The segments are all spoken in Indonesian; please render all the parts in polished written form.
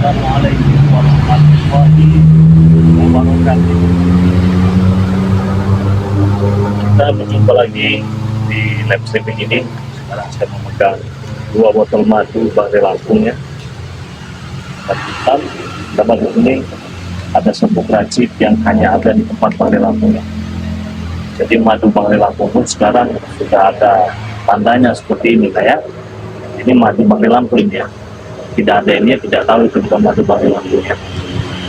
Assalamualaikum warahmatullahi wabarakatuh. Kita berjumpa lagi di live streaming ini. Sekarang saya memegang 2 botol madu Bangre Lampung ya. Dapat di sini ada serbuk racik yang hanya ada di tempat Bangre Lampung ya. Jadi madu Bangre Lampung pun sekarang sudah ada tandanya seperti ini ya. Ini madu Bangre Lampung ya. Tidak ada ini, tidak tahu itu bukan madu Bangre Lampung ya.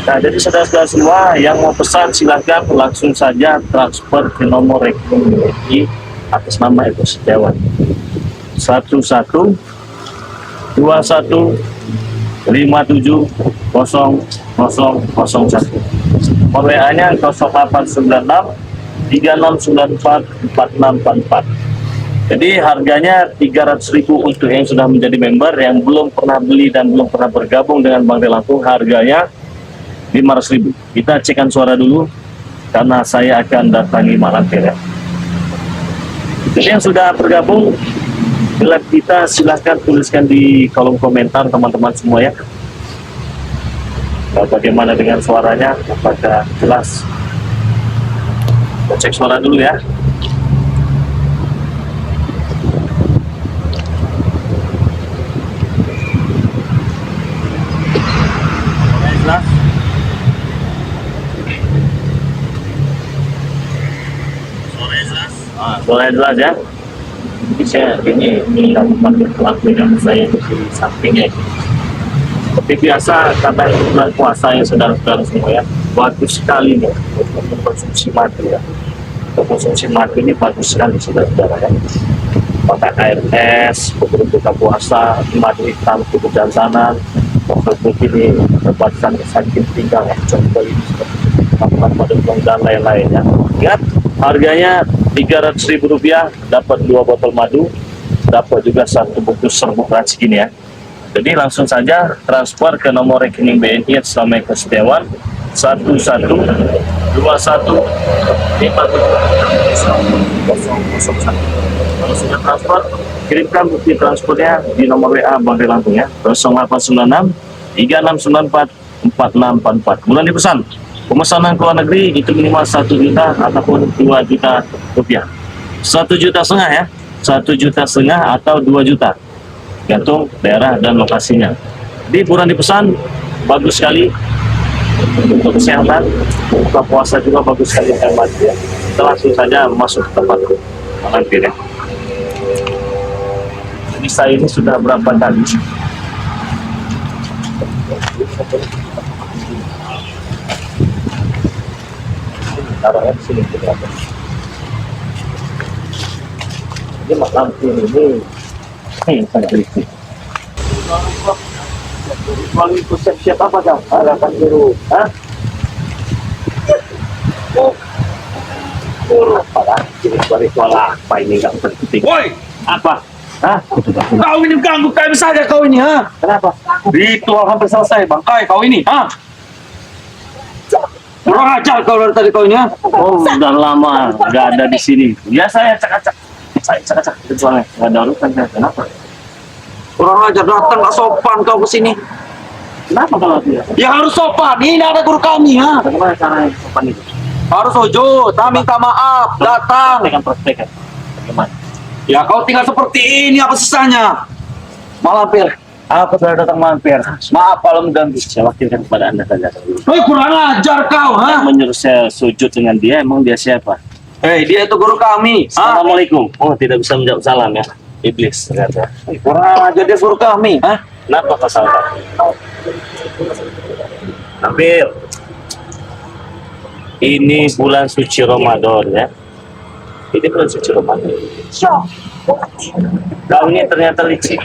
Nah, jadi saudara-saudara semua yang mau pesan silahkan langsung saja transfer ke nomor rekening BNI atas nama Eko Setiawan 11 21 57 0001. Nomor WA-nya 0896 3694 4644. Jadi harganya 300.000 untuk yang sudah menjadi member, yang belum pernah beli dan belum pernah bergabung dengan Bangre Lampung harganya 500.000. Kita cekkan suara dulu karena saya akan datangi Malampir ya. Jadi yang sudah bergabung di live kita silahkan tuliskan di kolom komentar teman-teman semua ya. Bagaimana dengan suaranya, apakah jelas? Kita cek suara dulu ya. Suara jelas ya. Jadi saya ini pakai pelaku yang saya di sampingnya. Seperti biasa kata bulan puasa yang saudara-saudara semua ya, bagus sekali nih untuk konsumsi madu ya. Untuk konsumsi madu ini bagus sekali saudara-saudara ya. Pakai air es, untuk buka puasa, madu hitam untuk jantanan, untuk ini obatkan sakit pinggang, contoh ini seperti madu dan lain-lain ya. Ingat harganya Rp300.000, dapat 2 botol madu, dapat juga 1 bungkus serbuk racik ini ya. Jadi langsung saja transfer ke nomor rekening BNI atas nama Eko Setiawan 11 21 57 0001. Kalau sudah transfer, kirimkan bukti transfernya di nomor WA Bangre Lampung ya, 0896 3694 4644. Bulan dipesan. Pemesanan ke luar negeri itu minimal 1 juta ataupun 2 juta rupiah. 1,5 juta ya, 1,5 juta atau 2 juta, gantung daerah dan lokasinya. Di bulan dipesan bagus sekali untuk kesehatan, buka puasa juga bagus sekali hemat ya. Kita langsung saja masuk ke tempat Malampir ya. Jadi saya ini sudah berapa kali? Taruhnya di sini berapa? Jadi Malampir ini sangat berisik. Kalau itu siap apa kang? Harapan biru, hah? Apa ini ritual apa ini nggak penting? Woi, Apa? Hah? kau ini ganggu kami saja kau ini, ha? Kenapa? Ritual hampir selesai, bangkai kau ini, ha? Kurang ajar kau dari tadi kau ini, ha? Oh, udah lama nggak ada di sini. Ya saya cak-cak, ritualnya nggak ada urusan. Kenapa? Kurang ajar, datang nggak sopan kau ke sini. Kenapa kalau dia? Ya harus sopan, ini ada guru kami, ha? Bagaimana caranya sopan itu? Harus sujud, minta maaf, datang. Dengan praktek. Bagaimana? Ya kau tinggal seperti ini, apa susahnya? Malampir, Aku sudah datang mampir. Maaf kalau mengganggu. Saya wakilkan kepada Anda saja. woi kurang ajar kau, ha? Menyuruh saya sujud dengan dia, emang dia siapa? Hei, dia itu guru kami, ha? Assalamualaikum. Oh, tidak bisa menjawab salam ya. Iblis ternyata. Kurang ajar, dia guru kami, ha? Kenapa kau salah? Mampir. Ini bulan suci Ramadan ya. Ini bulan suci Ramadan. Kau ini ternyata licik.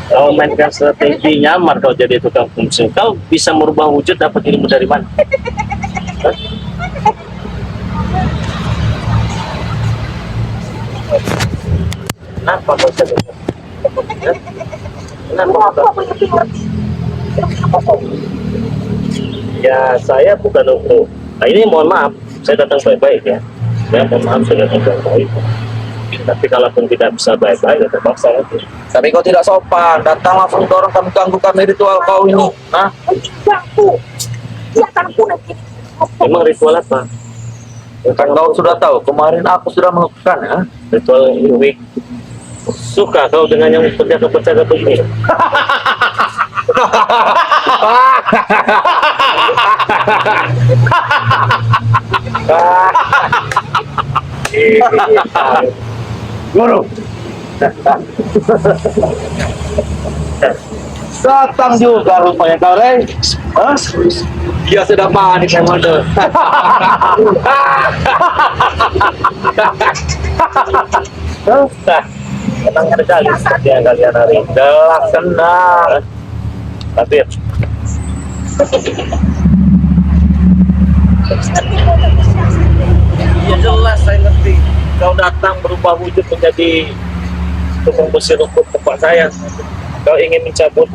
Kau mainkan strategi nyamar, kau jadi tukang fungsi. Kau bisa merubah wujud, dapat ilmu dari mana? Hah? Kenapa kau jadi? Kenapa? Ya saya bukan untuk. Nah ini mohon maaf, saya datang baik-baik ya. Saya mohon maaf, saya datang baik-baik. Tapi kalaupun tidak bisa baik-baik, ya terpaksa lagi. Tapi kau tidak sopan, datang langsung dorong kami, ganggu kami ritual kau ini. Hah? Ganggu. Dia akan punah ini. Emang ritual apa? Kan kau sudah tahu, kemarin aku sudah melakukan ya. Ritual week. Suka kau dengan yang percaya begini? Guru. Datang juga rupanya kau, Rey. Hah? Dia sudah panik yang mana? Tenang sekali seperti yang kalian hari. Jelas kenal. Tapi ya jelas saya ngerti. Kau datang berubah wujud menjadi tukang besi rumput tempat saya. Kau ingin mencabut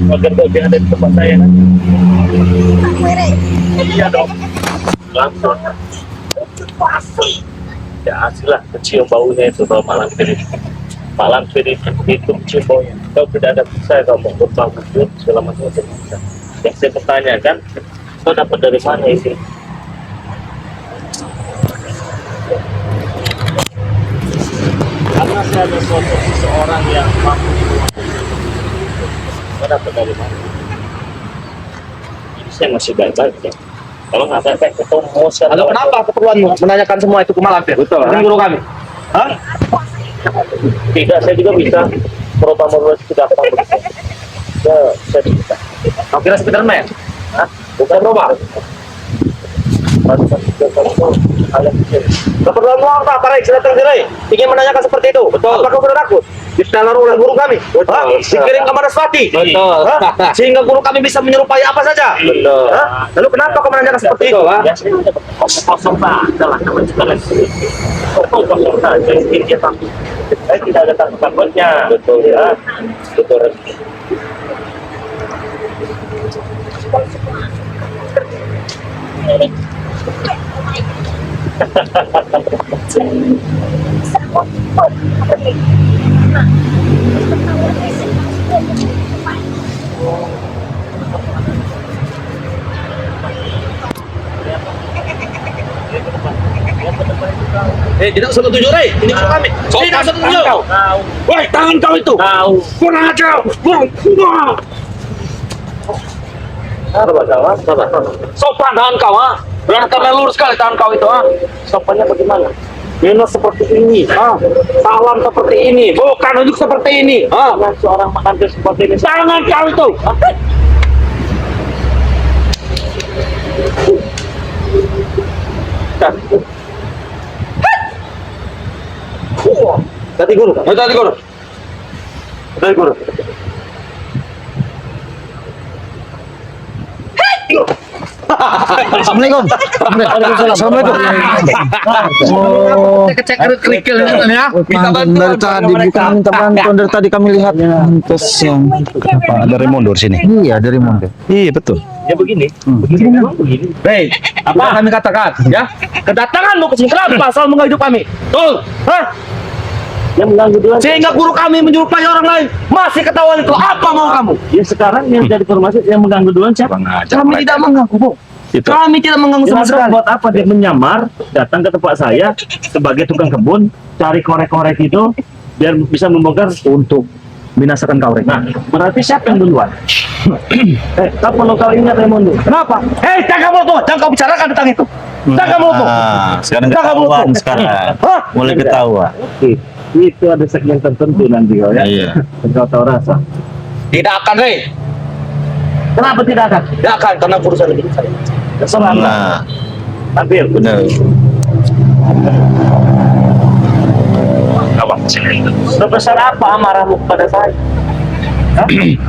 agar kau ada di tempat saya kan? Iya dong. Langsung. Ya aslilah kecium baunya itu kalau malam ini. Malam ini itu kecium baunya. Kau tidak ada saya kau mau berubah wujud segala macam itu bisa. Yang saya pertanyakan, kau dapat dari mana ini? Karena saya ada sosok seseorang yang mampu melakukan. Kau dapat dari mana? Ini saya masih baik-baik ya. Kalau nggak baik-baik ketemu saya. Lalu kenapa keperluanmu menanyakan semua itu ke Malampir? Betul. Kan guru kami. Hah? Tidak, saya juga bisa. Merubah sudah apa begitu. Ya, saya bisa. Kau kira Spiderman? Hah? Bukan berubah. Keperluanmu apa, Rey? Sudah datang Rey. Ingin menanyakan seperti itu. Betul. Apakah kau sudah takut? Ditelar oleh guru kami. Betul. Dikirim ke Manaswati. Betul. Hah? Sehingga guru kami bisa menyerupai apa saja. Betul. Hah? Lalu kenapa kau menanyakan seperti itu? Ya, saya tidak kosong saja lah. Namanya juga lagi. Kosong saja. Intinya takut. Saya tidak ada takut-takutnya. Betul ya. Betul. Tidak usah tujuh, Rey. Ini guru kami. Tidak usah tujuh. Tahu. Woi, tangan kau itu. Tahu. Kurang ajar. Sabar. Sopan tangan kau, ha? Berantakan lurus sekali tangan kau itu, ha? Sopannya bagaimana? Beno seperti ini. Salam seperti ini, bukan untuk seperti ini. Dengan seorang pengantin seperti ini. Tangan kau itu. Tadi guru. Tadi guru. Tadi guru. Assalamualaikum. Assalamualaikum. Oh, Cek kerikil ya. dari tadi bukan minta bantuan dari tadi kami lihat. Terus yang apa dari mundur sini? Iya dari mundur. Iya betul. Ya begini. Begini memang begini. Hei, apa kami katakan? Ya, kedatanganmu ke sini kenapa asal mengganggu kami? Tuh, hah? Yang mengganggu dua. Sehingga guru kami menyerupai orang lain. Masih ketahuan itu apa mau kamu? Ya sekarang yang jadi informasi yang mengganggu duluan siapa? Kami tidak mengganggu, Bu. Itu. Kami tidak mengganggu sama Jelas sekali. buat apa dia menyamar datang ke tempat saya sebagai tukang kebun cari korek-korek itu biar bisa membongkar untuk binasakan kaurek. Nah, berarti siapa yang duluan? Kapan lo kali ingat Raimundo? Kenapa? Hei, jangan mulut, jangan kau bicarakan tentang itu. Jangan mulut. Sekarang Jangan ketahuan mulut. sekarang. Hah? Mulai ketahuan. Oke, itu ada segmen tertentu nanti kau ya. Iya. Kau tahu rasa. Tidak akan, Rey. Kenapa tidak akan? Tidak akan karena urusan lebih besar. Terserah Anda. Nah, Tampil. benar. Kawan sini. Sebesar apa amarahmu kepada saya? Tapi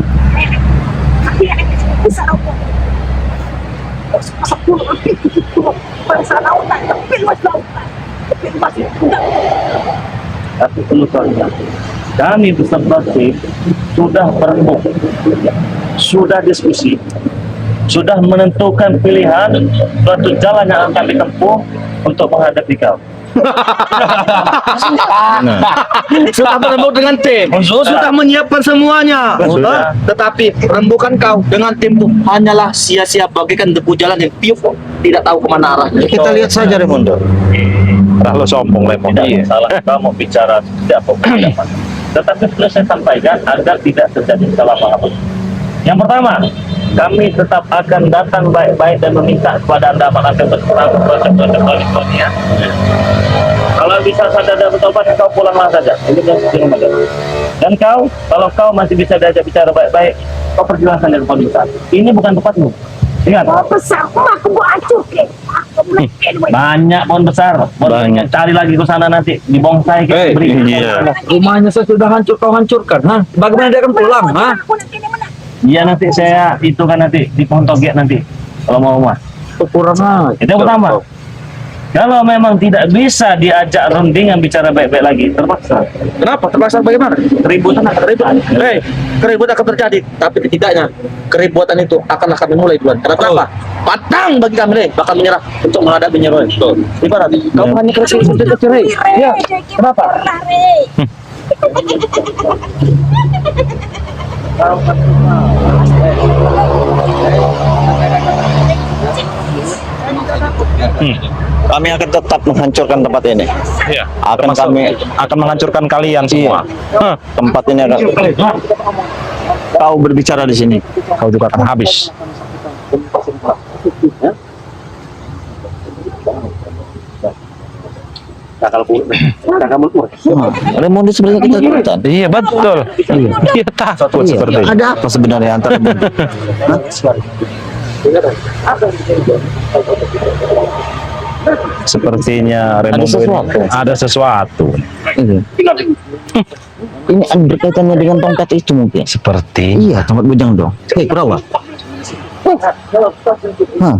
perlu kau ingat, kami beserta tim sudah berembuk, sudah diskusi, sudah menentukan pilihan suatu jalan yang akan kami tempuh untuk menghadapi kau. Sudah berembuk dengan tim. Sudah menyiapkan semuanya. Sudah. Tetapi rembukan kau dengan timmu hanyalah sia-sia bagaikan debu jalan yang piuf, tidak tahu kemana arahnya. Kita lihat saja Raimundo. Terlalu sombong Raimundo. Tidak masalah kamu bicara tidak apa-apa. Tetapi sudah saya sampaikan agar tidak terjadi kesalahpahaman. Yang pertama, kami tetap akan datang baik-baik dan meminta kepada Anda apakah akan berkurang konsep-konsep ya. Kalau bisa sadar dan bertobat, kau pulanglah saja. Ini kan rumah. Dan kau, kalau kau masih bisa diajak bicara baik-baik, kau pergilah sana ke polisi. Ini bukan tempatmu. Ingat. Besar, aku buat hancur ke. Aku melekin. Banyak pohon besar. Banyak. Cari lagi ke sana nanti. Di bonsai kita beri. Iya. Rumahnya saya sudah hancur, kau hancurkan, ha? Bagaimana dia akan pulang, ha? Aku nanti ini mana? Iya nanti saya itu kan nanti di pohon toge nanti. Kalau mau rumah. Kurang aja. Itu yang pertama. Kalau memang tidak bisa diajak rundingan bicara baik-baik lagi, terpaksa. Kenapa? Terpaksa bagaimana? Keributan akan keributan. Keributan akan terjadi, tapi setidaknya keributan itu akan dimulai duluan. Kenapa? Patang bagi kami, bakal menyerah untuk menghadapinya. Betul. Ibarat kau hanya kecil-kecil. Ya. Kenapa? Kami akan tetap menghancurkan tempat ini. Iya. Kami akan menghancurkan kalian semua. tempat ini akan. Kau berbicara di sini, Kau juga akan habis. Raimundo sebenarnya kita ikutan. Iya betul. Iya takut seperti itu. Ada apa sebenarnya antara Raimundo? Sepertinya Raimundo sesuatu. ini ada sesuatu. Ini ada berkaitannya dengan tongkat itu mungkin. Seperti Iya, tongkat bujang dong. Hei, Kurawa. Hah.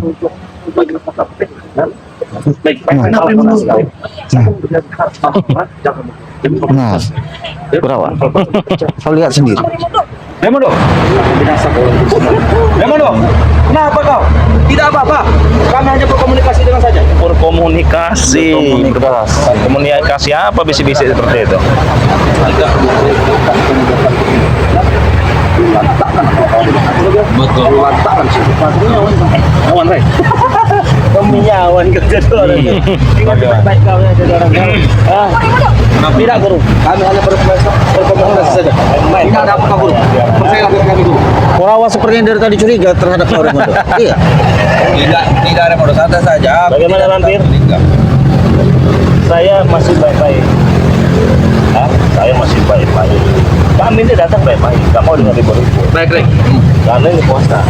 Nah, Kurawa. Kau lihat sendiri. Raimundo, kenapa kau? Tidak apa-apa. Kami hanya berkomunikasi dengan saja. berkomunikasi. Komunikasi apa bisik-bisik seperti itu? Betul, lantakan sih. Awan, Ray. Keminyawan kerja orang. Ingat baik-baik kau ya jadi orang. Tidak guru, kami hanya berkomunikasi saja. Tidak ada apa-apa guru. Percayalah dengan kami guru. Kurawa sepertinya dari tadi curiga terhadap kau Raimundo. Iya. Tidak ada modus santai saja. Bagaimana Lampir? Saya masih baik-baik. Saya masih baik-baik. Kami ini datang baik-baik. Gak mau dengan ribut-ribut. Baik, Ray. Karena ini puasa.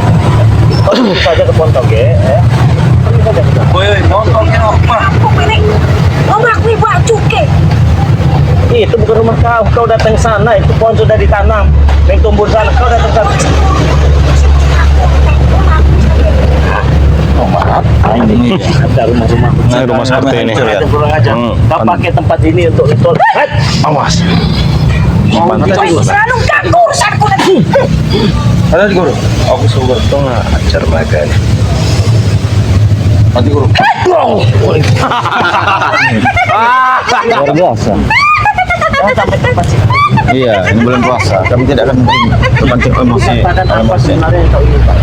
Pergi saja ke pohon toge. Pergi saja ke sana. Woi, montongnya apa? Aku pilih. Aku ibu hancur ke. Itu bukan rumah kau. Kau datang sana. Itu pohon sudah ditanam. Yang tumbuh di sana. Kau datang sana. Oh maaf. Ini ada rumah-rumah. Nah, rumah seperti ini. Ada kurang aja. Kau pakai tempat ini untuk ritual. Awas. Selalu ganggu urusanku nanti. Ada di guru. Aku suka tengah ajar makan. Mati guru. Luar biasa. Iya, ini bulan puasa. Kami tidak akan terpancing emosi. Apa sebenarnya yang kau inginkan?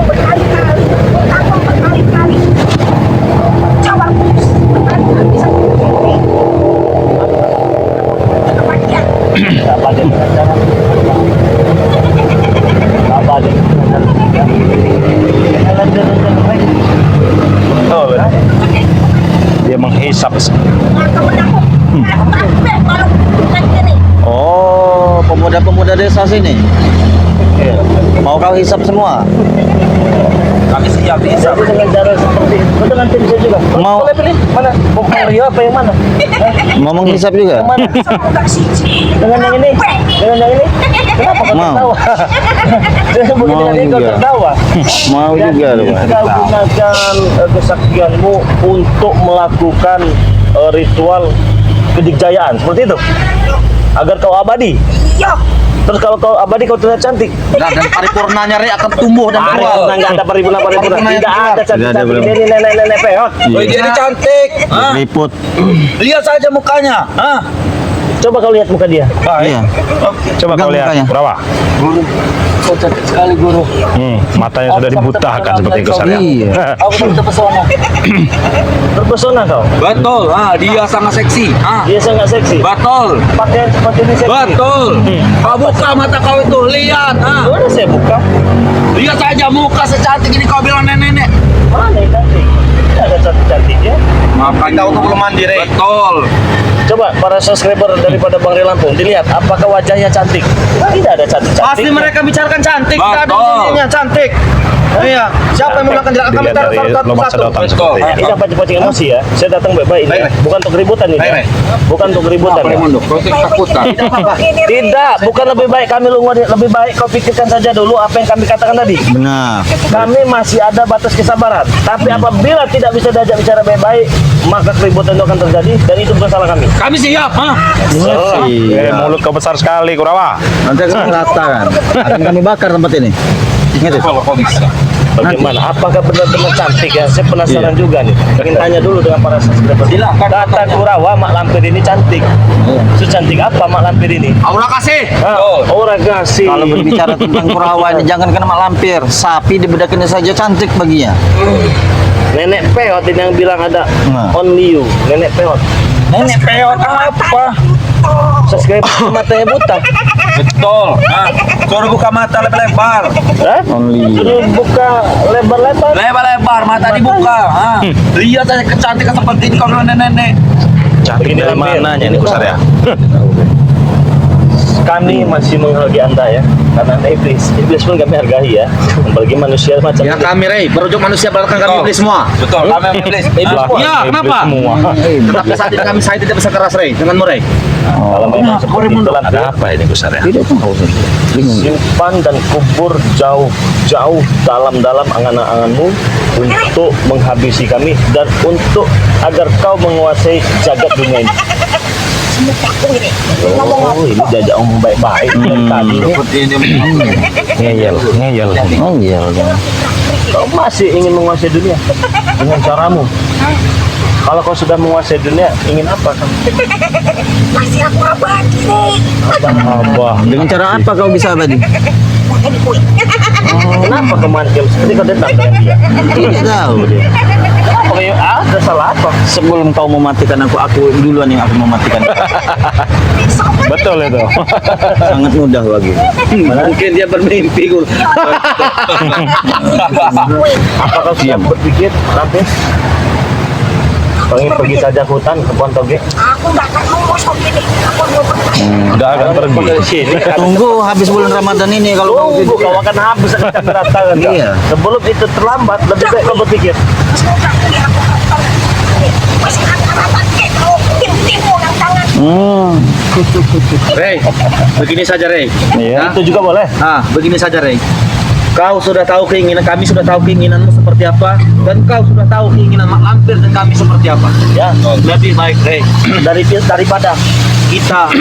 Berkali-kali. Coba berkali-kali bisa. Apa dia dengan cara? Apa dia dengan cara? Betul. Dia menghisap. Oh, pemuda-pemuda desa sini. Mau kau hisap semua? Kami siap bisa. Tapi dengan cara seperti itu, betul nanti bisa juga. Mau- Boleh pilih mana? Mau Mario apa yang mana? Mau menghisap juga? Yang mana? Dengan yang ini? Dengan yang ini? Kenapa kau Mau. tertawa? Saya bukan Mau dengan ini kau juga. tertawa. Mau juga Jadi, lu. kau gunakan kesaktianmu untuk melakukan ritual kedikjayaan seperti itu agar kau abadi. Iya. Terus kalau kau abadi kau terlihat cantik. Nah, dan paripurnanya Rey akan tumbuh dan keluar. Paripurna nggak ada paripurna. Paripurna Tidak yang ada keluar. cantik-cantik. Ini nenek-nenek peot. Oh, dia ini cantik. Liput. Lihat saja mukanya. Coba kau lihat muka dia. Iya. Coba kau lihat, Mukanya. Kurawa. Kau cantik sekali guru. Matanya sudah dibutahkan seperti itu Sarya. Iya. Aku sudah terpesona. Terpesona kau? Betul, dia sangat seksi. Dia sangat seksi. Betul, Pakaian seperti ini seksi. betul. Kau buka mata kau itu, lihat. Mana saya buka? Lihat saja muka secantik ini kau bilang nenek-nenek. Mana yang cantik? Tidak ada cantik-cantiknya. Makanya Kau tuh belum mandi, Rey. betul. Coba para subscriber daripada Bang Ray Lampung dilihat apakah wajahnya cantik? Tidak ada cantik-cantik. Pasti mereka bicarakan cantik. Tidak ada Betul. ininya cantik. Iya. Siapa yang menggunakan tidak akan Dilihat bicara dari lubang satu-satu. sedotan seperti ini. Ini apa pancing emosi ya? Saya datang baik-baik ini. Baik, Ya. baik. Bukan untuk keributan ini. Baik, Ya. baik. Bukan untuk keributan. Ya. Raimundo, kau ketakutan. Tidak, bukan lebih baik kami lebih baik kau pikirkan saja dulu apa yang kami katakan tadi. Benar. Kami masih ada batas kesabaran. Tapi apabila tidak bisa diajak bicara baik-baik, maka keributan itu akan terjadi dan itu bukan salah kami. Kami siap, Mulut kau besar sekali, Kurawa. Nanti akan rata kan. Akan kami bakar tempat ini. Ingat itu. Kalau kau bisa. Bagaimana? Apakah benar-benar cantik ya? Saya penasaran juga nih. Ingin tanya dulu dengan para subscriber. Kata Kurawa Mak Lampir ini cantik. Secantik apa Mak Lampir ini? Aura kasih. Orang kasih. Kalau berbicara tentang Kurawa ini jangan kena mak lampir. Sapi dibedakannya saja cantik baginya. Nenek peot ini yang bilang ada Nah. only you. Nenek peot. Nenek peot apa? Subscriber matanya buta. Betul. Suruh buka mata lebar-lebar. Hah? Only. Suruh buka lebar-lebar. Lebar-lebar, mata dibuka. Lihat saja kecantikan seperti ini kau bilang nenek-nenek. Cantik Begini dari Lampir. mananya ini Sarya? Kami masih menghargai Anda ya. Karena Anda iblis. Iblis pun kami hargai ya. Apalagi manusia macam Ya ini. kami Rey, berujuk manusia belakang kami iblis semua. Betul, kami iblis. Iblis. Iya, kenapa? Semua. Tetapi saat ini kami saya tidak bisa keras Rey denganmu Rey. Kalau memang seperti itu Ada apa ini Sarya? Tidak tahu. simpan dan kubur jauh dalam angan-anganmu untuk menghabisi kami dan untuk agar kau menguasai jagat dunia ini. Oh, ini diajak ngomong baik-baik dari tadi. Ngeyel. Oh iya. Kau masih ingin menguasai dunia dengan caramu. Kalau kau sudah menguasai dunia, ingin apa kamu? Masih aku abadi nih. Abah. Dengan cara apa kau bisa abadi? Makanya kuy. Kenapa kau mantap seperti kau dendam dengan dia? Tidak tahu dia. Kenapa kau ada salah apa? Sebelum kau mematikan aku duluan yang akan mematikan. Betul itu. Sangat mudah bagi. Mungkin dia bermimpi. Apa kau sudah berpikir nanti? Kau ingin pergi saja ke hutan ke pohon toge? Aku nggak akan mau kosong gini. Aku mau pergi. Enggak akan pergi. Dari sini. Tunggu habis bulan Ramadan ini kalau kau Tunggu, kau akan habis akan kami ratakan. Kak. Iya. Sebelum itu terlambat, lebih baik kau berpikir. Semoga kuy aku masih akan kau tim-timmu nang tangan. Rey, begini saja Rey. Iya. Itu juga boleh. Begini saja Rey. Kau sudah tahu keinginan kami, sudah tahu keinginanmu seperti apa, dan kau sudah tahu keinginan Mak Lampir dan kami seperti apa. Ya, Lebih baik Rey, daripada kita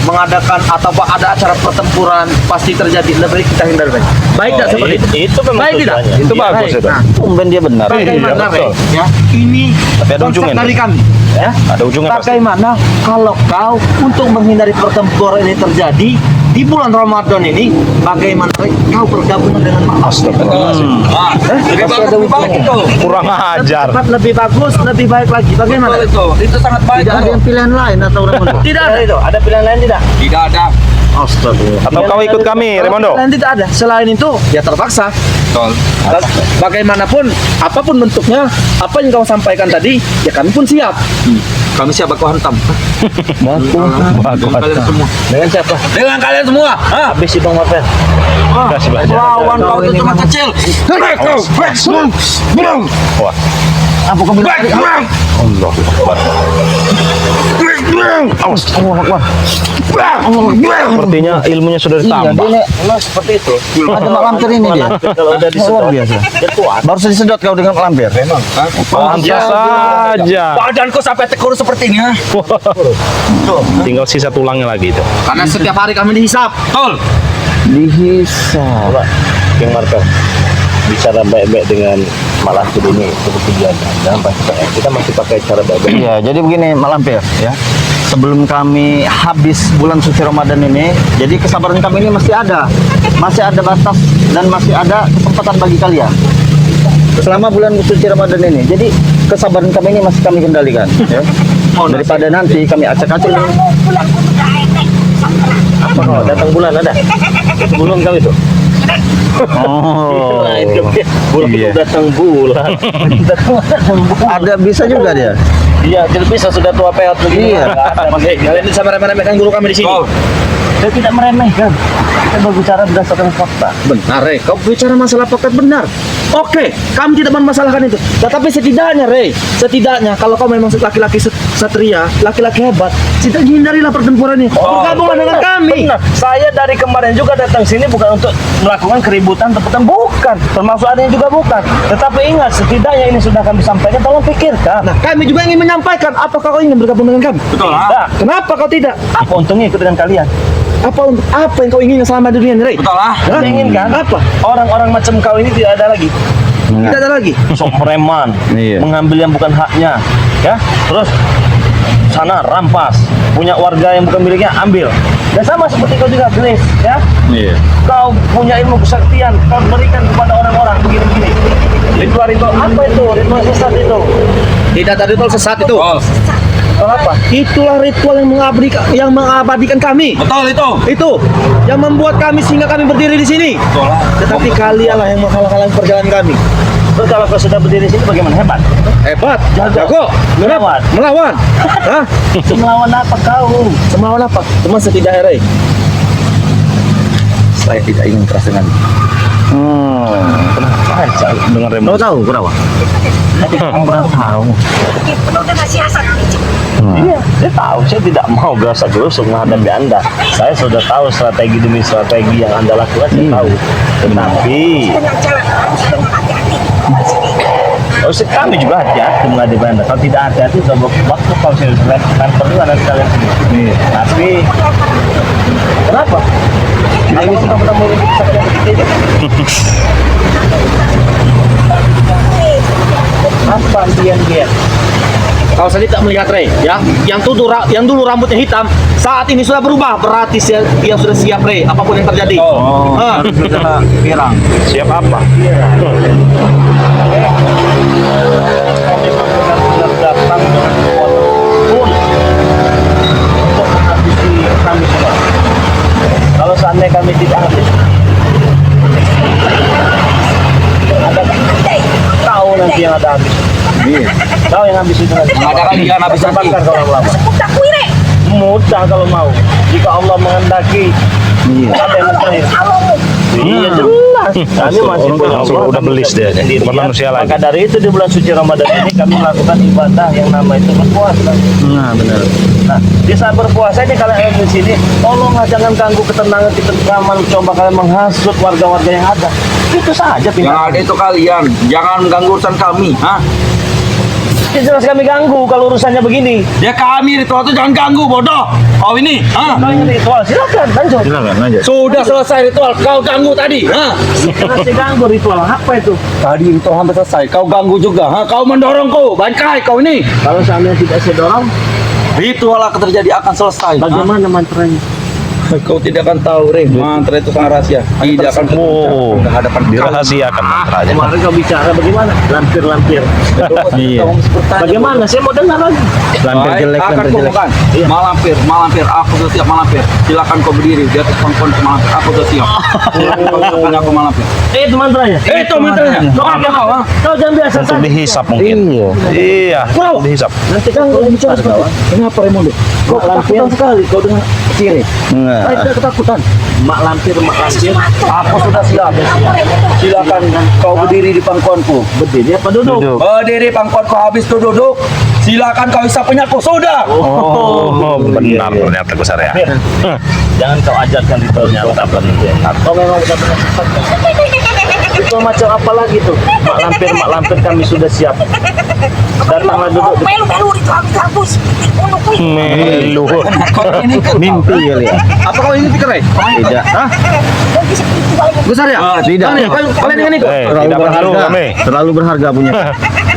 mengadakan atau ada acara pertempuran pasti terjadi, lebih baik kita hindari Rey. Baik tidak seperti itu? itu memang Baik tidak? tujuannya. Itu bagus itu. Nah, tumben dia benar. Bagaimana Iya, Rey? betul. Ya, ini Tapi ada konsep ujungnya dari nih. kami. Ya. Ada ujungnya pasti. Bagaimana kalau kau untuk menghindari pertempuran ini terjadi di bulan Ramadan ini, bagaimana Rey? Kau bergabung dengan Mak Lampir? Lebih bagus, lebih baik itu. Kurang ajar. Tempat lebih bagus, lebih baik lagi. Bagaimana? Betul itu sangat baik. Tidak ada yang pilihan lain atau Raimondo? Tidak ada itu. Ada pilihan lain tidak? Tidak ada. Astagfirullah. Atau kau ikut kami, Raimundo? Pilihan tidak ada. Selain itu, ya terpaksa. Betul. Bagaimanapun, apapun bentuknya, apa yang kau sampaikan tadi, ya kami pun siap. Kami siap aku hantam. Kalian semua. Dengan siapa? Dengan kalian semua. Habis si Bang Marvel. Kasih belajar. Lawan kau itu cuma kecil. Wah. Apa kau bilang tadi? Allah Akbar. Awas, Allah Akbar. Sepertinya ilmunya sudah Iya, ditambah. dia memang seperti itu. Ada mak lampir ini dia. Kalau udah Luar biasa. Baru saja disedot kau dengan lampir. Memang. Pantas saja. Badanku sampai tekor seperti ini. Tinggal sisa tulangnya lagi itu. Karena setiap hari kami dihisap. Betul. Dihisap. Yang markas bicara baik-baik dengan malah ini seperti biasa. Kita masih pakai cara baik-baik. Iya, jadi begini Mak Lampir ya. Sebelum kami habis bulan suci Ramadan ini, jadi kesabaran kami ini masih ada batas dan masih ada kesempatan bagi kalian. Selama bulan suci Ramadan ini, jadi kesabaran kami ini masih kami kendalikan. Ya. Daripada nanti kami acak-acak ini. Bulan udah enek. Apa kok datang bulan ada? Belum kami tuh. Oh, Bulan iya. itu datang bulan. Ada bisa juga dia. Iya, jadi bisa sudah tua peot begini. Iya. Kalian ini sama remeh-remehkan guru kami di sini. Saya tidak meremehkan. Kita berbicara berdasarkan fakta. Benar, Rey. Kau bicara masalah fakta benar. Oke, kami tidak memasalahkan itu. Tetapi setidaknya, Rey, kalau kau memang laki-laki satria, laki-laki hebat, setidaknya hindarilah pertempuran ini. Bergabunglah dengan kami. Benar. Saya dari kemarin juga datang sini bukan untuk melakukan keributan, bukan. Termasuk ada yang juga bukan. Tetapi ingat, setidaknya ini sudah kami sampaikan, tolong pikirkan. Nah, kami juga ingin menyampaikan, apakah kau ingin bergabung dengan kami? Betul. Tidak. Kenapa kau tidak? Apa untungnya ikut dengan kalian? Apa yang kau ingin selama di dunia ini, Rey? Betul lah. Hah? Inginkan Apa? orang-orang macam kau ini tidak ada lagi. Tidak ada lagi. Sok preman, Iya. mengambil yang bukan haknya, ya. Terus sana rampas, punya warga yang bukan miliknya ambil. Dan sama seperti kau juga, Gles, ya. Iya. Kau punya ilmu kesaktian, kau berikan kepada orang-orang begini-begini. Ritual-ritual apa itu? Ritual sesat itu. Tidak ada ritual sesat itu. Ritual apa? Itulah ritual yang mengabadikan kami. Betul itu. Itu yang membuat kami sehingga kami berdiri di sini. Tetapi kalianlah yang menghalang-halangi perjalanan kami. Terus kalau kau sudah berdiri di sini bagaimana? Hebat. Hebat, jago, Melawan. melawan. Hah? Melawan apa kau? Melawan apa? Cuma setidaknya, Rey, saya tidak ingin keras dengan. Dengan remote. Kau tahu kenapa? Tahu. Penuh dengan siasat. Iya, saya tahu. Saya tidak mau gerasa-gerusuk menghadapi Anda. Saya sudah tahu strategi demi strategi yang Anda lakukan. Saya tahu. Tetapi Dengan jalan harus dengan hati-hati. harus kami juga hati-hati menghadapi Anda. Kalau tidak hati-hati, waktu kalau saya lempar juga nanti kalian sendiri. Tapi kenapa? Tidak bisa ketemu kesaktian kita. Apa dia? Kau sendiri tak melihat, Rey, ya? Yang dulu rambutnya hitam, saat ini sudah berubah. Berarti dia sudah siap, Rey. Apapun yang terjadi. Ah. Sudah pirang. Siap apa? Kami benar-benar datang dengan kekuatan full untuk menghabisi kami semua. Kalau seandainya kami tidak habis, ada kau nanti yang ada habis. Kau yang habis itu nanti. Ada kalian habis nanti. Bakar kalau lama. Seputar kuire. Mudah kalau mau. Jika Allah menghendaki. Ada yang terakhir. Iya jelas. Kami masih punya langsung Allah, udah kami belis dia. sendirian. Bukan manusia lagi. Maka dari itu di bulan suci Ramadan ini kami melakukan ibadah yang nama itu berpuasa. Nah, benar. Nah, di saat berpuasa ini kalian ada di sini, tolonglah jangan ganggu ketenangan, ketentraman, coba kalian menghasut warga-warga yang ada. Itu saja Yang tindakan. ada itu kalian, jangan mengganggu urusan kami. Hah? Jelas kami ganggu kalau urusannya begini. Ya kami ritual itu jangan ganggu, bodoh. Kau ini, hah? Kalau yang ritual silakan lanjut. Silakan aja. Sudah selesai ritual, kau ganggu tadi, hah? Masih ganggu ritual apa itu? Tadi ritual hampir selesai, kau ganggu juga, hah? Kau mendorongku, bangkai kau ini. Kalau seandainya tidak saya dorong, Ritual akan terjadi akan selesai. bagaimana mantranya? Kau tidak akan tahu, Rey. Mantra itu sangat rahasia. Tidak akan Oh, ke hadapan dirahasiakan mantranya. Kemarin kau bicara bagaimana? Lampir-lampir. Iya. Bagaimana? Saya mau dengar lagi. Lampir jelek, akan lampir jelek. kubukan. Malampir, aku sudah siap malampir. Silakan kau berdiri di atas pangkuan malampir. Aku sudah siap. Silakan kau siapkan aku malampir. Itu mantranya. Itu mantranya. Kau jangan biasa Untuk saja. dihisap mungkin. Iya, dihisap. Nanti kan kau bicara seperti Kenapa Raimundo? kau lampir sekali kau dengar Sini. Nah. Saya tidak ketakutan. Mak lampir. Aku sudah siap. Silakan kau berdiri di pangkuanku. Berdiri apa duduk? Duduk. Berdiri pangkuanku, habis itu duduk. Silakan kau hisap penyaku. Sudah. Oh, benar ternyata besar ya. Jangan kau ajarkan ritualnya apa itu. Atau memang benar-benar sesat. Ritual macam apa lagi tuh? Mak lampir kami sudah siap. Datanglah duduk. Melu-melu itu habis untuk Melu. Mimpi kali ya. Apa kau ini tikerai? Tidak. Hah? Besar ya? Tidak. Kalian yang ini kok? Tidak perlu kami. Terlalu berharga punya.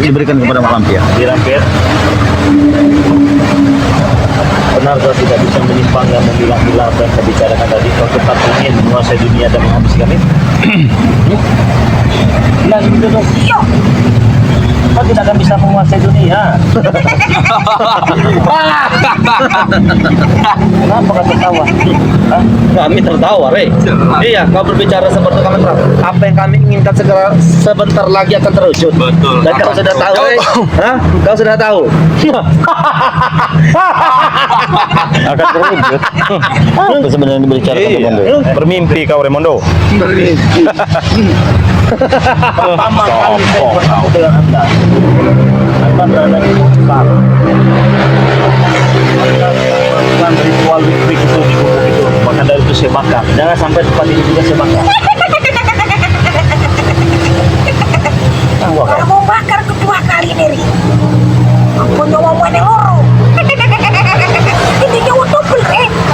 Diberikan kepada Mak Lampir. Lampir. Benar kau tidak bisa menyimpang yang memilah-milah apa yang kau bicarakan tadi. Kau tetap ingin menguasai dunia dan menghabiskan itu. Nah, gitu dong. Kau tidak akan bisa menguasai dunia. Kenapa kau tertawa? Hah? Kami tertawa, Rey. Iya, kau berbicara seperti kami tertawa. Apa yang kami inginkan segera sebentar lagi akan terwujud. Betul. Dan kau sudah tahu, Rey. Hah? Kau sudah tahu. Akan terwujud. Apa sebenarnya yang dibicarakan Iya. Mondo? Bermimpi kau Remondo. Pertama kali saya bertemu dengan Anda. Anda berada di besar. Anda melakukan ritual wik itu di gubuk itu. Maka dari itu saya bakar. Jangan sampai tempat ini juga saya bakar. Kalau mau bakar kedua kali Neri. Aku nyawa mau yang loro. Ini nyawa double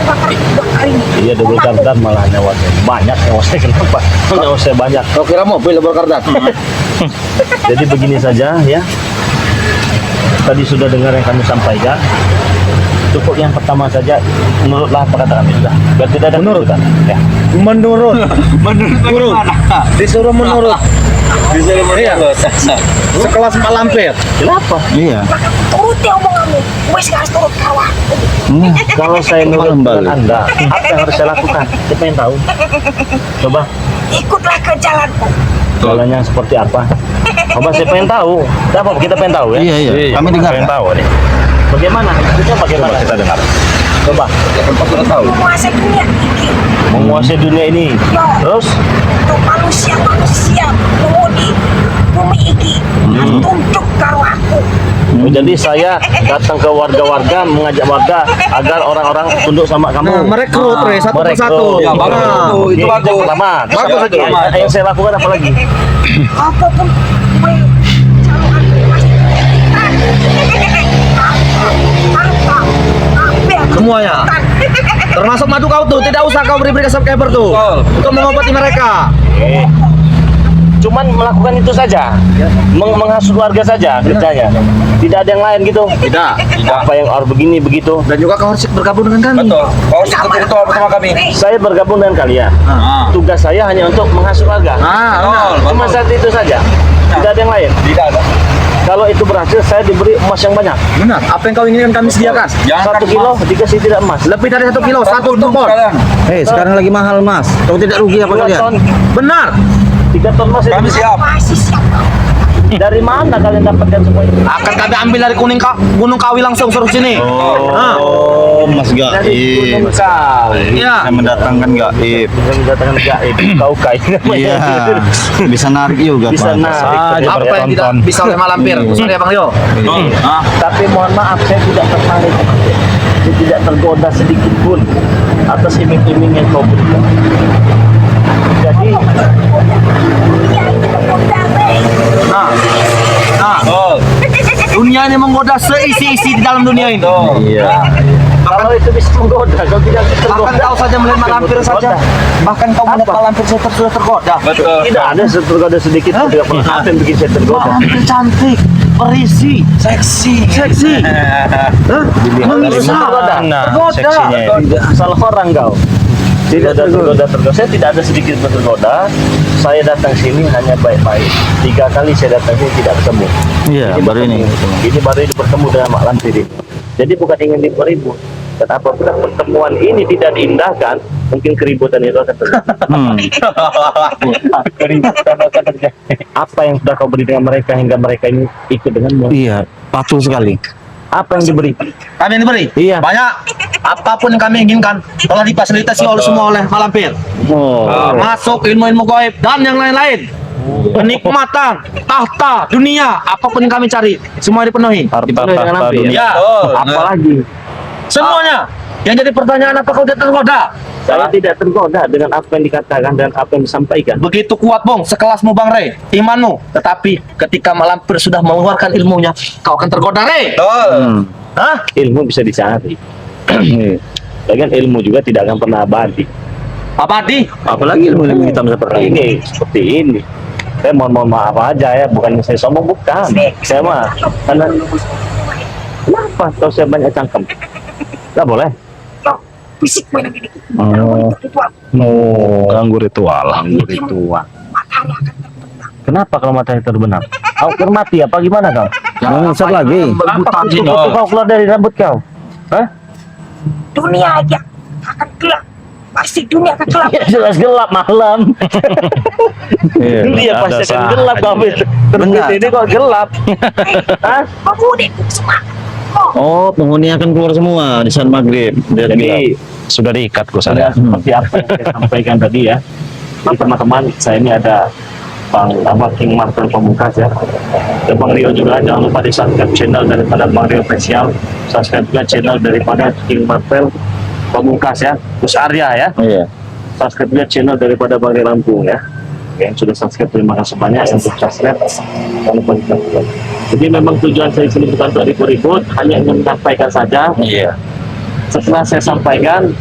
bakar kedua kali. Iya, double kardan malah nyawa saya. Banyak nyawa saya. Kenapa? Nyawa saya banyak. Kau kira mobil lebar kardan? Jadi begini saja ya. Tadi sudah dengar yang kami sampaikan. Cukup yang pertama saja, menurutlah apa kata kami sudah. Biar tidak ada kejutan. Ya. Menurut disuruh menurut sekelas Mak Lampir. Kenapa? Iya. Turuti omonganmu. Wes gak harus turut kawan. Kalau saya nurut Kembali. dengan Anda, apa yang harus saya lakukan? Saya pengen tahu. Coba, Ikutlah ke jalanku. jalannya seperti apa? Coba saya pengen tahu. Apa kita pengen tahu ya? Iya, iya. Kami dengar. Pengen tahu nih. Bagaimana? Kita bagaimana? Coba kita dengar. Coba, Menguasai dunia ini. menguasai dunia ini. Terus, Untuk manusia mengundi bumi ini. Tunduk karo aku. jadi saya datang ke warga-warga, mengajak warga agar orang-orang tunduk sama kamu. Merekrut, Rey, satu Merekrut. persatu. Ya, bagus. Oke, Itu bagus. pertama. Terus Bagus apa itu. lagi? Yang saya lakukan apa lagi? Apapun calon aku pasti. Semuanya. Termasuk madu kau tuh, tidak usah kau beri-beri ke subscriber tuh. Untuk mengobati mereka. Cuman melakukan itu saja, menghasut warga saja kerjanya. Tidak ada yang lain gitu. Tidak. Apa yang harus begini begitu. Dan juga kau harus bergabung dengan kami. Kau harus ikuti ritual bersama kami. Saya bergabung dengan kalian. Tugas saya hanya untuk menghasut warga. Cuma saat itu saja. Tidak ada yang lain. Tidak ada. Kalau itu berhasil, saya diberi emas yang banyak. Benar. Apa yang kau inginkan kami sediakan? 1 kilo dikasih tidak emas. Lebih dari 1 kilo, 1 ton. Hei, sekarang lagi mahal, Mas. Kau tidak rugi apa 2 kalian? ton, Benar. 3 ton emas. Kami siap. Masih siap. Dari mana kalian dapatkan semua ini? Akan kami ambil dari Gunung Kawi langsung suruh sini. Oh, Mas Dari Gunung Gaib. Kawi. Iya. Saya mendatangkan Gaib. Bisa mendatangkan gaib. Kau kai namanya. Iya. Bisa narik juga. Bisa Mas. narik. Dia Apa yang tidak bertonton. bisa oleh Mak Lampir? Sorry ya Bang Leo. Tapi mohon maaf, saya tidak tertarik. Saya tidak tergoda sedikit pun atas iming-iming yang kau berikan. Jadi, Dunia ini menggoda, Rey. Dunia ini menggoda seisi-isi di dalam dunia ini. Iya. kalau itu bisa menggoda, kau tidak bisa tergoda. Bahkan kau saja melihat Mak Lampir saja. Bahkan kau melihat Mak Lampir saja sudah tergoda. Tidak ada tergoda sedikit pun. Tidak pernah apa yang bikin saya tergoda. Mak Lampir cantik, berisi, seksi. Hah? Mengisap. Mana Tergoda. seksinya ini? Salah orang kau. Tidak ada tergoda. Saya tidak ada sedikit pun tergoda. Saya datang sini hanya baik-baik. 3 kali saya datang sini tidak ketemu. Iya, baru ini. Ini baru ini bertemu dengan Mak Lampir ini. Jadi bukan ingin ribut. Dan apabila pertemuan ini tidak diindahkan, mungkin keributan itu akan terjadi. Keributan akan terjadi. Apa yang sudah kau beri dengan mereka hingga mereka ini ikut denganmu? Iya, patuh sekali. Apa yang diberi? Kami yang diberi. Iya. Banyak. Apapun yang kami inginkan telah difasilitasi oleh semua oleh Malampir. Oh. Masuk ilmu-ilmu gaib dan yang lain-lain. Kenikmatan, tahta, dunia, apapun yang kami cari, semua dipenuhi. Harta Dipenuhi dengan tahta Lampir. dunia. Ya, Apa lagi? semuanya. Yang jadi pertanyaan, apakah kau tidak tergoda? Saya tidak tergoda dengan apa yang dikatakan dan apa yang disampaikan. Begitu kuat, Bong, sekelasmu Bang Rey, imanmu. Tetapi ketika Malampir sudah mengeluarkan ilmunya, kau akan tergoda, Rey. Hah? Ilmu bisa dicari. Lagian ilmu juga tidak akan pernah abadi. Abadi? Apalagi ilmu hitam seperti ini. Saya mohon maaf aja ya, bukan saya sombong, bukan. Saya mah karena kenapa kalau saya banyak cangkem? Nggak boleh. Fisik gue nanti dikit. Oh. Ritual. Ganggu ritual. Ritual. Matahari akan terbentang. Kenapa kalau matanya terbenam? Kau mati apa gimana kau? Mengisap lagi. Apa kutu kau keluar dari rambut kau? Hah? Dunia aja akan gelap. Pasti dunia akan gelap. Ya jelas gelap malam. Dunia pasti akan gelap kau. Terbit ini kok gelap. Hah? Pemudik semangat. Oh, penghuni akan keluar semua di saat maghrib. Jadi Sudah diikat gue saya sana. seperti apa yang saya sampaikan tadi ya. Jadi teman-teman, saya ini ada Bang King Marvel Pamungkas ya. Dan Bang Rio juga, jangan lupa di subscribe channel daripada Bang Rio Official. Subscribe juga channel daripada King Marvel Pamungkas ya. Gus Arya ya. Iya. Subscribe juga channel daripada Bang Rio Lampung ya. Yang sudah subscribe, terima kasih banyak. Untuk subscribe, jangan lupa subscribe. Jadi memang tujuan saya sini bukan untuk ribut-ribut, hanya ingin menyampaikan saja. Iya. Setelah saya sampaikan,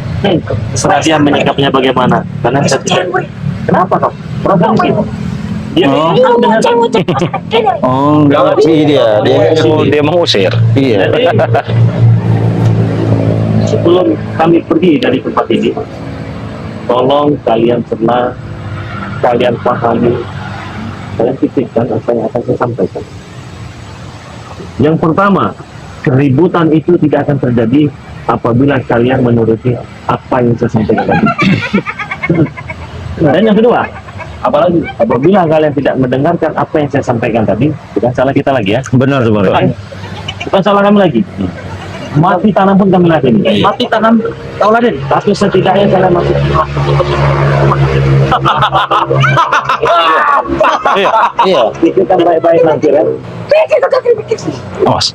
serah dia menyikapnya bagaimana. Karena saya tidak. Kenapa kok? Problem gitu. Dia dengan Oh, enggak sih dia. Dia mengusir. Iya. Jadi, sebelum kami pergi dari tempat ini, tolong kalian tenang, kalian pahami, kalian pikirkan apa yang akan saya sampaikan. Yang pertama, keributan itu tidak akan terjadi apabila kalian menuruti apa yang saya sampaikan. Dan yang kedua, apalagi apabila kalian tidak mendengarkan apa yang saya sampaikan tadi, bukan salah kita lagi ya. Benar sebenarnya. Bukan salah kami lagi. Mati tanam pun kami lakuin. Mati tanam, tahu Raden. Tapi setidaknya kalian masih Iya. Iya. pikirkan baik-baik nanti kan. Awas.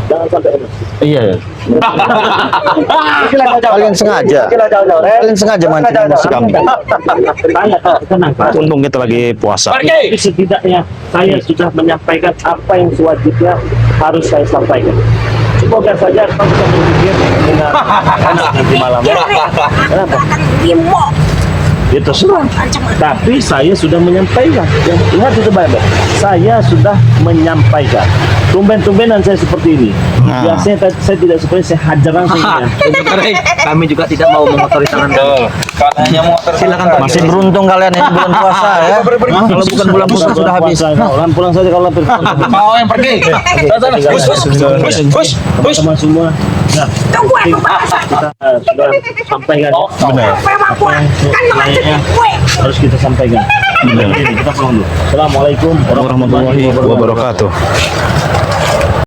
Jangan sampai emosi. Iya. Kalian sengaja. Kalian sengaja mancing emosi kami. Tenang Pak. Untung kita lagi puasa. Tapi setidaknya saya sudah menyampaikan apa yang sewajibnya harus saya sampaikan. Semoga saja kau bisa berpikir dengan enak nanti malam. Kenapa? Itu sudah. Tapi saya sudah menyampaikan. Lihat itu baik-baik. Saya sudah menyampaikan. Tumben-tumbenan saya seperti ini. Biasanya saya tidak seperti saya hajar langsung. Kami juga tidak mau mengotori tangan. Silakan Pak. Masih beruntung kalian ini bulan puasa ya. Kalau bukan bulan puasa sudah habis. Pulang saja kalau lapar. Mau yang pergi. Teman semua. Nah, Tunggu aku bahasa. kita sudah sampaikan. Benar. Kan Lainnya harus kita sampaikan. Jadi kita pulang dulu. Assalamualaikum warahmatullahi wabarakatuh. Wabarakatuh.